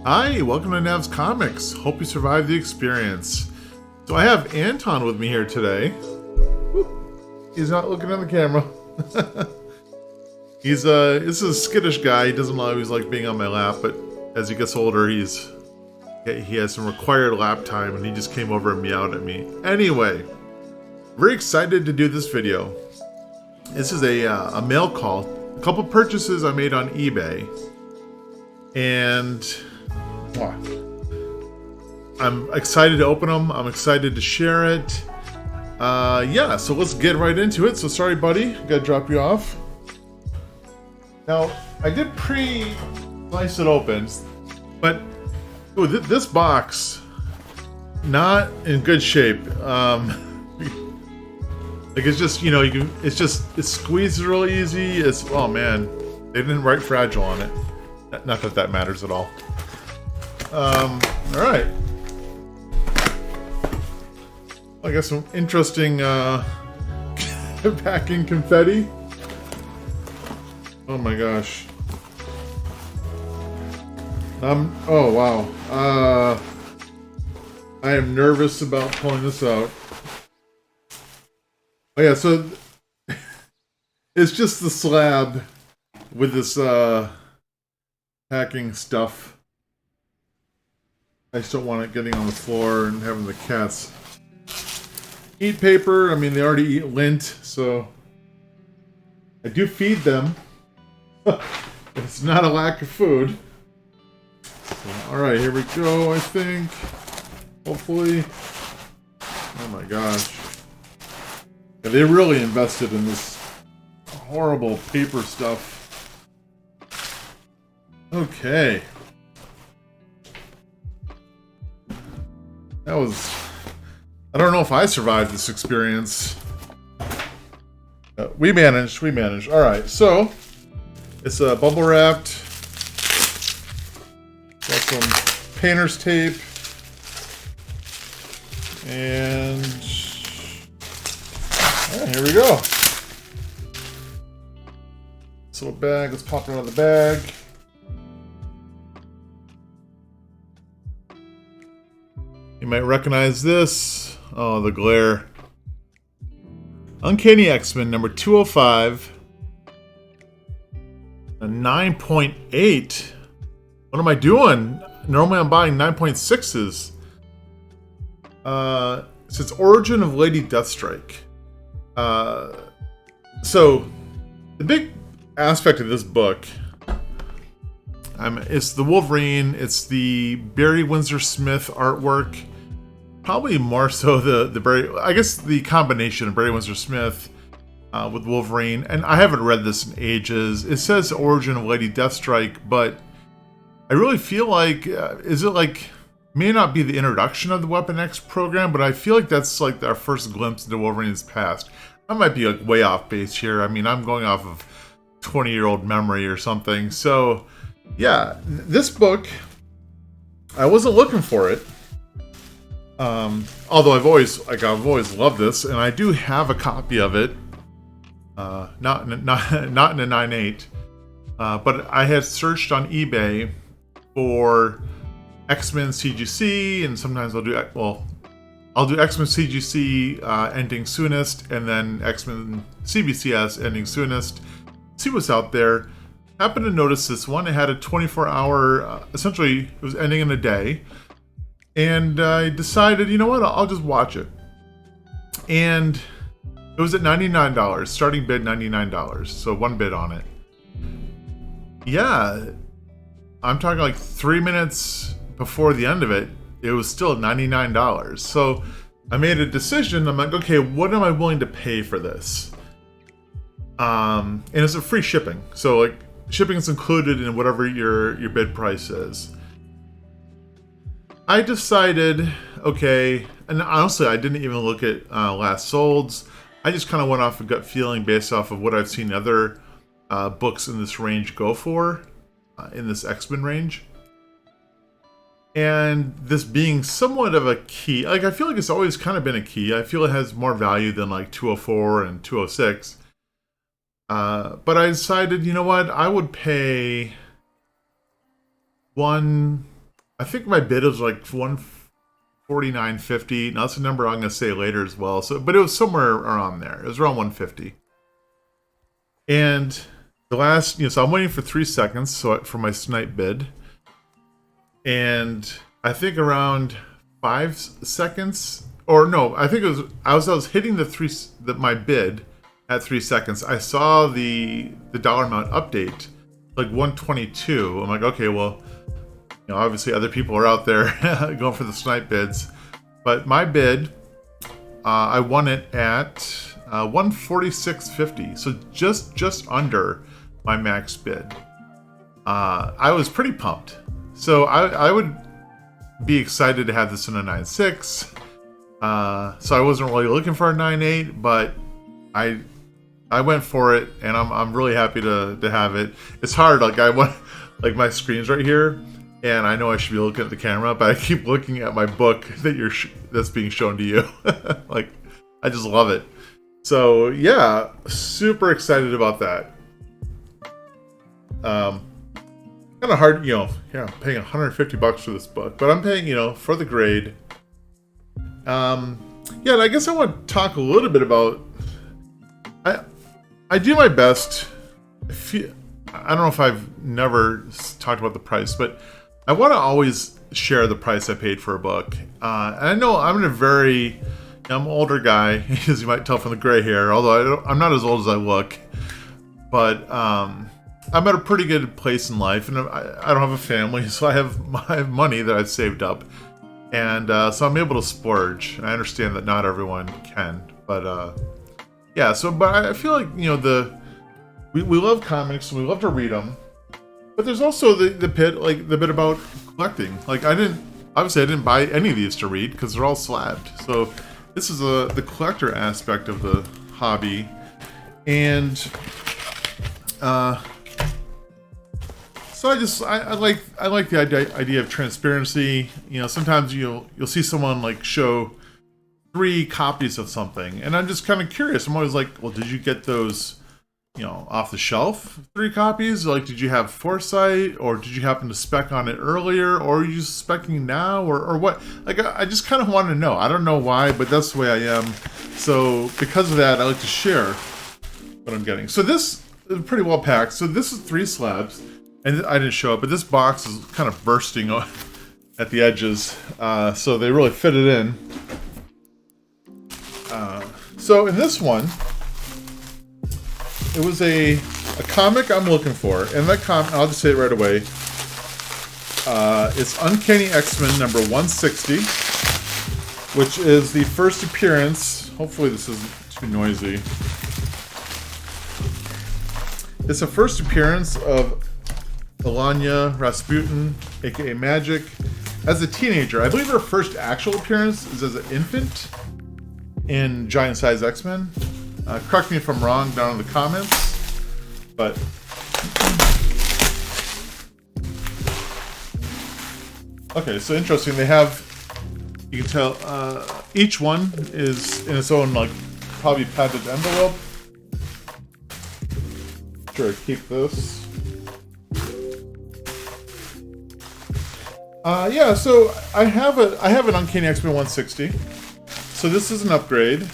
Hi, welcome to Nev's Comics. Hope you survived the experience. So I have Anton with me here today. Whoop. He's not looking at the camera. This is a skittish guy. He doesn't always like being on my lap, but as he gets older, he has some required lap time, and he just came over and meowed at me. Anyway, very excited to do this video. This is a mail call. A couple purchases I made on eBay, and I'm excited to open them. I'm excited to share it. Yeah, so let's get right into it. So sorry, buddy, gotta drop you off. Now, I did pre-slice it open, but this box, not in good shape. Like it's just, it squeezes really easy. Oh man, they didn't write fragile on it. Not that that matters at all. Alright. I got some interesting packing confetti. Oh my gosh. Oh wow. I am nervous about pulling this out. Oh yeah, so it's just the slab with this packing stuff. I just don't want it getting on the floor and having the cats eat paper. I mean, they already eat lint, so I do feed them. It's not a lack of food. Alright, here we go, I think. Hopefully. Oh my gosh. Yeah, they really invested in this horrible paper stuff. Okay. That was... I don't know if I survived this experience. We managed. Alright, so... It's bubble wrapped. Got some painter's tape. And... yeah, here we go. This little bag, let's pop it out of the bag. You might recognize this. Oh, the glare. Uncanny X-Men number 205. A 9.8. What am I doing? Normally I'm buying 9.6s. It's its Origin of Lady Deathstrike. So the big aspect of this book, it's the Wolverine, it's the Barry Windsor Smith artwork, probably more so the combination of Barry Windsor Smith with Wolverine. And I haven't read this in ages. It says Origin of Lady Deathstrike, but I really feel like may not be the introduction of the Weapon X program, but I feel like that's like our first glimpse into Wolverine's past. I might be like way off base here. I mean, I'm going off of 20-year-old memory or something. So, yeah, this book, I wasn't looking for it. Although I've always loved this, and I do have a copy of it. Not in a 9.8, but I had searched on eBay for X-Men CGC, and sometimes I'll do X-Men CGC ending soonest, and then X-Men CBCS ending soonest. See what's out there. Happened to notice this one. It had a 24-hour, essentially it was ending in a day, and I decided, you know what, I'll just watch it. And it was at $99, starting bid $99, so one bid on it. Yeah, I'm talking like 3 minutes before the end of it, it was still $99. So I made a decision. I'm like, okay, what am I willing to pay for this? And it's a free shipping. So like shipping is included in whatever your bid price is. I decided, okay, and honestly, I didn't even look at last solds. I just kind of went off a gut feeling based off of what I've seen other books in this range go for, in this X-Men range. And this being somewhat of a key, like I feel like it's always kind of been a key. I feel it has more value than like 204 and 206. But I decided, you know what, I would pay I think my bid was like 149.50. Now that's a number I'm going to say later as well. So, but it was somewhere around there. It was around 150. And the last, so I'm waiting for 3 seconds for my snipe bid. And I think around 5 seconds, or no, I think it was I was hitting my bid at 3 seconds. I saw the dollar amount update like 122. I'm like, okay, well, obviously other people are out there going for the snipe bids, but my bid, I won it at 146.50, so just under my max bid. I was pretty pumped. So I would be excited to have this in a 9.6. So I wasn't really looking for a 9.8, but I went for it, and I'm really happy to have it. It's hard, like my screen's right here, and I know I should be looking at the camera, but I keep looking at my book that's being shown to you. Like, I just love it. So yeah, super excited about that. Kind of hard, paying $150 for this book, but I'm paying, for the grade. And I guess I want to talk a little bit about. I do my best. I don't know if I've never talked about the price, but I want to always share the price I paid for a book. And I know I'm an older guy, as you might tell from the gray hair, although I'm not as old as I look. But I'm at a pretty good place in life, and I don't have a family, so I have money that I've saved up. And so I'm able to splurge. And I understand that not everyone can, but but I feel like, we love comics and we love to read them, but there's also the bit about collecting. Like, I didn't buy any of these to read because they're all slabbed. So this is the collector aspect of the hobby, and so I like the idea of transparency. Sometimes you'll see someone like show 3 copies of something, and I'm just kind of curious. I'm always like, well, did you get those, off the shelf, 3 copies? Like, did you have foresight, or did you happen to spec on it earlier, or are you just speccing now, or what? Like, I just kind of want to know. I don't know why, but that's the way I am. So because of that, I like to share what I'm getting. So this is pretty well packed. So this is 3 slabs, and I didn't show it, but this box is kind of bursting at the edges, so they really fit it in. So in this one, it was a comic I'm looking for, and that comic, I'll just say it right away, it's Uncanny X-Men number 160, which is the first appearance. Hopefully this isn't too noisy. It's the first appearance of Alanya Rasputin, aka Magic, as a teenager. I believe her first actual appearance is as an infant in Giant Size X-Men. Correct me if I'm wrong down in the comments, but okay, so interesting. They have, you can tell, each one is in its own, like, probably padded envelope. Sure, keep this. So I have an Uncanny X-Men 160. So this is an upgrade.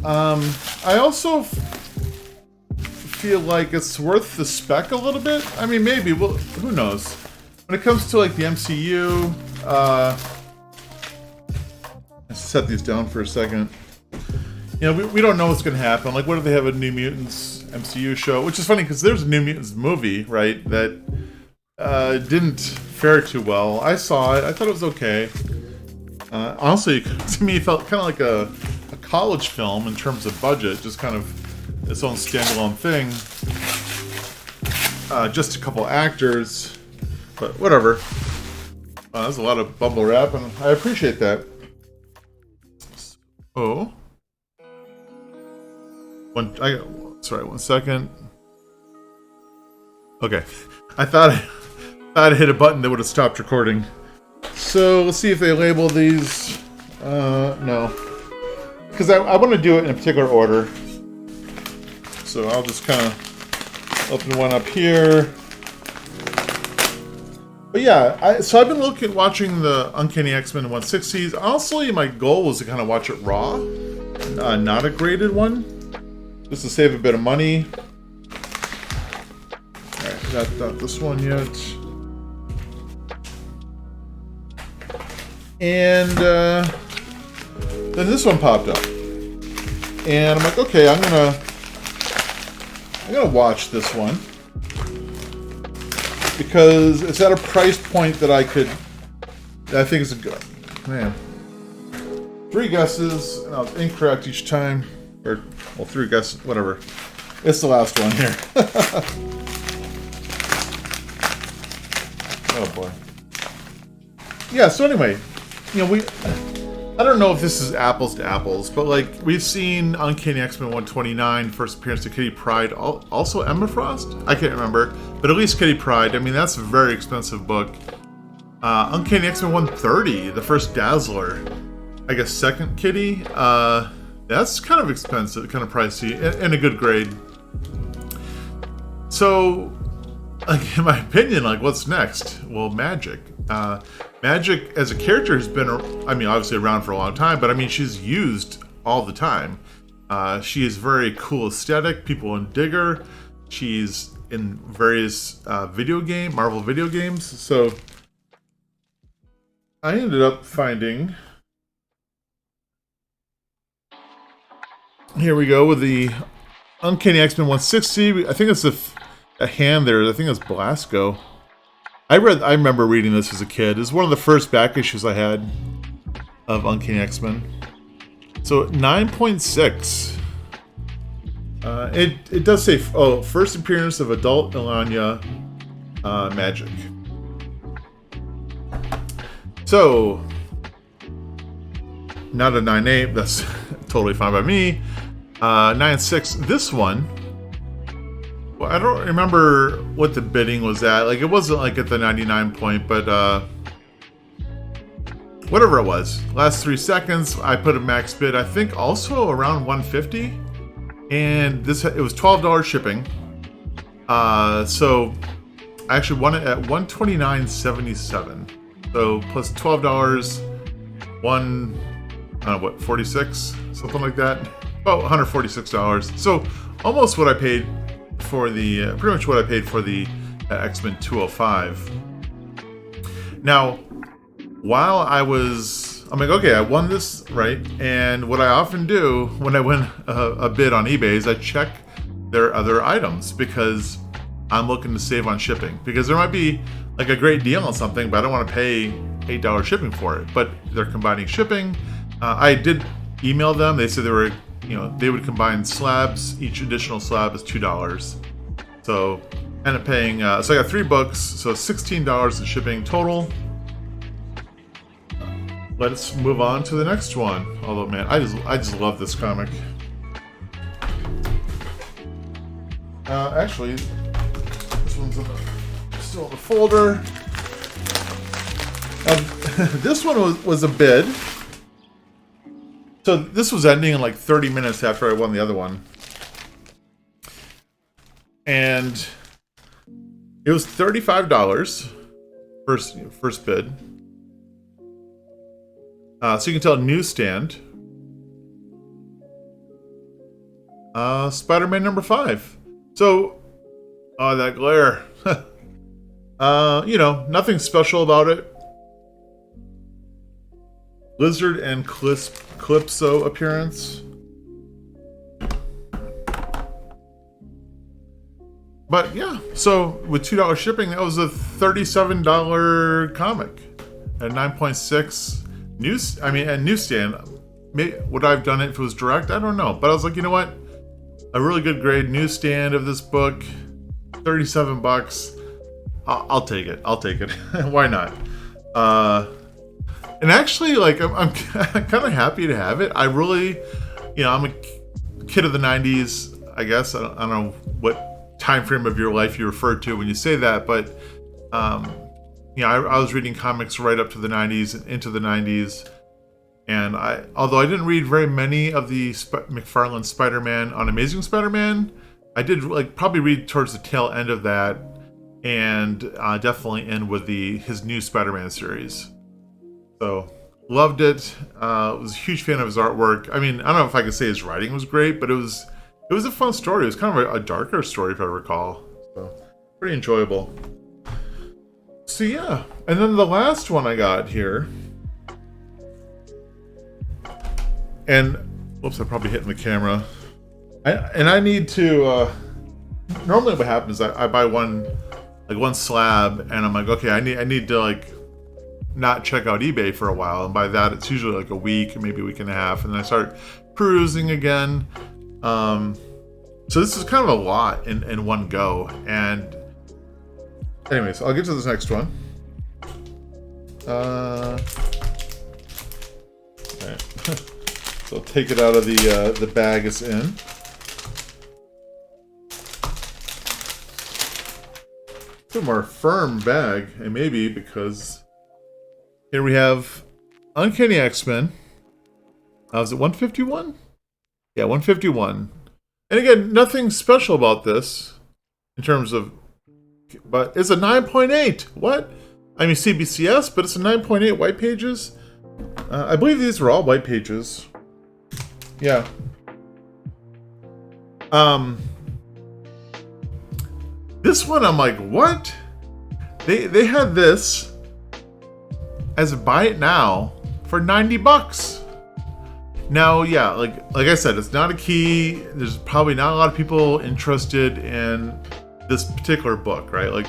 I also feel like it's worth the spec a little bit. I mean, maybe. Well, who knows? When it comes to like the MCU, let's set these down for a second. We don't know what's going to happen. Like, what if they have a New Mutants MCU show? Which is funny because there's a New Mutants movie, right, that didn't fare too well. I saw it. I thought it was okay. Honestly, to me, it felt kind of like a college film in terms of budget, just kind of its own standalone thing. Just a couple actors, but whatever. There's a lot of bubble wrap, and I appreciate that. Oh. One second. Okay. I thought I hit a button that would have stopped recording. So let's see if they label these. No. Because I want to do it in a particular order. So I'll just kind of open one up here. But yeah, so I've been watching the Uncanny X-Men 160s. Honestly, my goal was to kind of watch it raw, not a graded one, just to save a bit of money. All right, not this one yet. And then this one popped up, and I'm like, okay, I'm gonna watch this one. Because it's at a price point that I think is a good, man. 3 guesses, and I was incorrect each time. Or, well, 3 guesses, whatever. It's the last one here. Oh boy. Yeah, so anyway, you know, I don't know if this is apples to apples, but like, we've seen Uncanny X-Men 129, first appearance of Kitty Pryde, also Emma Frost? I can't remember, but at least Kitty Pryde. I mean, that's a very expensive book. Uncanny X-Men 130, the first Dazzler, I guess second Kitty, that's kind of expensive, kind of pricey, and a good grade. So, like, in my opinion, like, what's next? Well, Magic. Magic as a character has been, I mean, obviously around for a long time, but I mean, she's used all the time. She is very cool aesthetic. People dig her. She's in various Marvel video games. So I ended up finding, here we go with the Uncanny X-Men 160. I think it's a hand there. I think it's Blasco. I remember reading this as a kid. It's one of the first back issues I had of Uncanny X-Men. So 9.6. It does say, first appearance of adult Ilanya Magic. So not a 9.8. That's totally fine by me. 9.6. This one. Well, I don't remember what the bidding was at. Like, it wasn't like at the 99 point, but whatever it was. Last 3 seconds, I put a max bid. I think also around 150, and it was $12 shipping. So I actually won it at 129.77. So plus $12, what, 46, something like that. Oh, $146. So almost what I paid for the pretty much what I paid for the X-Men 205. Now, while I'm like, okay, I won this, right? And what I often do when I win a bid on eBay is I check their other items, because I'm looking to save on shipping, because there might be like a great deal on something, but I don't want to pay $8 shipping for it. But they're combining shipping. I did email them. They said they would combine slabs. Each additional slab is $2. So I ended up paying, so I got 3 books, so $16 in shipping total. Let's move on to the next one. Although, man, I just love this comic. Actually, this one's still in the folder. This one was a bid. So this was ending in like 30 minutes after I won the other one. And it was $35 first bid. So you can tell newsstand. Spider-Man number 5. So, that glare. Nothing special about it. Lizard and Calypso appearance. But yeah, so with $2 shipping, that was a $37 comic at 9.6 newsstand. Would I have done it if it was direct? I don't know. But I was like, you know what? A really good grade newsstand of this book, $37. I'll take it. Why not? And actually, like, I'm kind of happy to have it. I really, I'm a kid of the 90s, I guess. I don't know what time frame of your life you refer to when you say that, but I was reading comics right up to the 90s and into the 90s, and although I didn't read very many of the McFarlane Spider-Man on Amazing Spider-Man, I did probably read towards the tail end of that, and definitely end with his new Spider-Man series. So loved it. Was a huge fan of his artwork. I mean, I don't know if I could say his writing was great, but it was a fun story. It was kind of a darker story, if I recall. So pretty enjoyable. So yeah, and then the last one I got here, and whoops, I'm probably hitting the camera. I need to. Normally, what happens is I buy one slab, and I'm like, okay, I need to like not check out eBay for a while, and by that it's usually like a week, maybe a week and a half, and then I start perusing again. So this is kind of a lot in one go. And anyways, I'll get to this next one. Okay. So I'll take it out of the bag it's in. It's a more firm bag, and maybe because here we have Uncanny X-Men. Was it 151? Yeah, 151. And again, nothing special about this in terms of, but it's a 9.8. What? I mean CBCS, but it's a 9.8 white pages. I believe these were all white pages. Yeah. This one, I'm like, what? They had this as a buy it now for $90. Now, yeah, like I said, it's not a key. There's probably not a lot of people interested in this particular book, right? Like,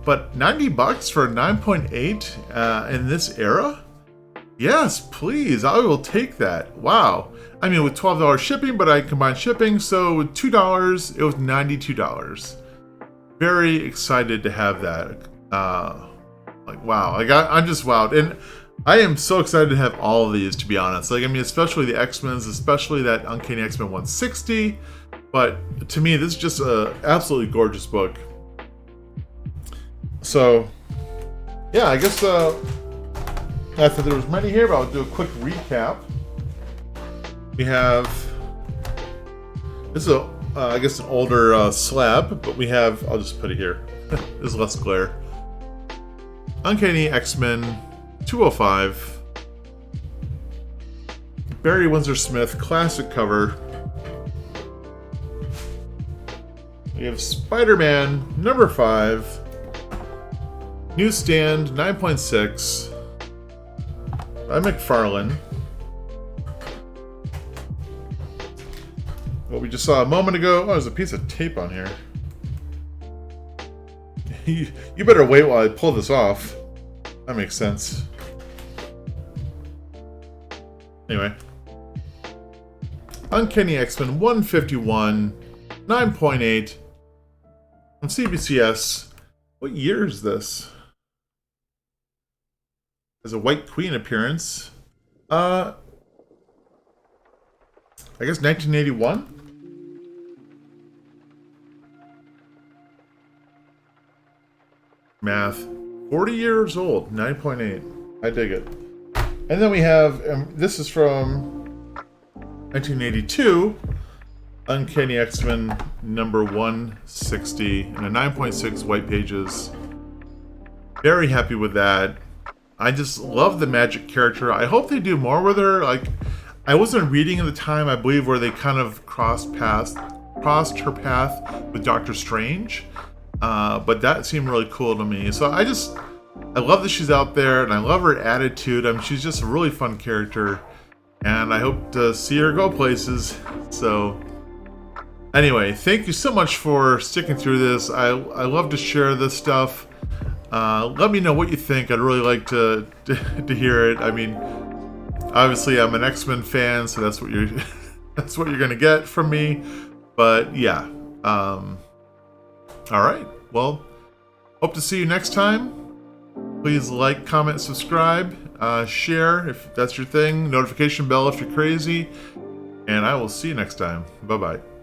but $90 for a 9.8 in this era? Yes, please. I will take that. Wow. I mean, with $12 shipping, but I combined shipping, so with $2, it was $92. Very excited to have that. Like, wow. I'm just wowed. And I am so excited to have all of these, to be honest. Like, I mean, especially the X-Men's, especially that Uncanny X-Men 160. But to me, this is just an absolutely gorgeous book. So, yeah, I guess I thought there was many here, but I'll do a quick recap. We have, this is I guess an older slab, but we have, I'll just put it here. There's less glare. Uncanny X-Men 205. Barry Windsor Smith, classic cover. We have Spider-Man number 5. Newsstand 9.6. By McFarlane. What we just saw a moment ago. Oh, there's a piece of tape on here. You better wait while I pull this off. That makes sense. Anyway. Uncanny X-Men 151, 9.8 from CBCS. What year is this? There's a White Queen appearance. I guess 1981? Math. 40 years old, 9.8. I dig it. And then we have, this is from 1982, Uncanny X-Men number 160, and a 9.6 white pages. Very happy with that. I just love the Magic character. I hope they do more with her. Like, I wasn't reading at the time, I believe, where they kind of crossed her path with Doctor Strange. But that seemed really cool to me. So I love that she's out there, and I love her attitude. I mean, she's just a really fun character, and I hope to see her go places. So anyway, thank you so much for sticking through this. I love to share this stuff. Let me know what you think. I'd really like to hear it. I mean, obviously I'm an X-Men fan, so that's what you're gonna get from me. But yeah. All right. Well, hope to see you next time. Please like, comment, subscribe, share if that's your thing, notification bell if you're crazy, and I will see you next time. Bye-bye.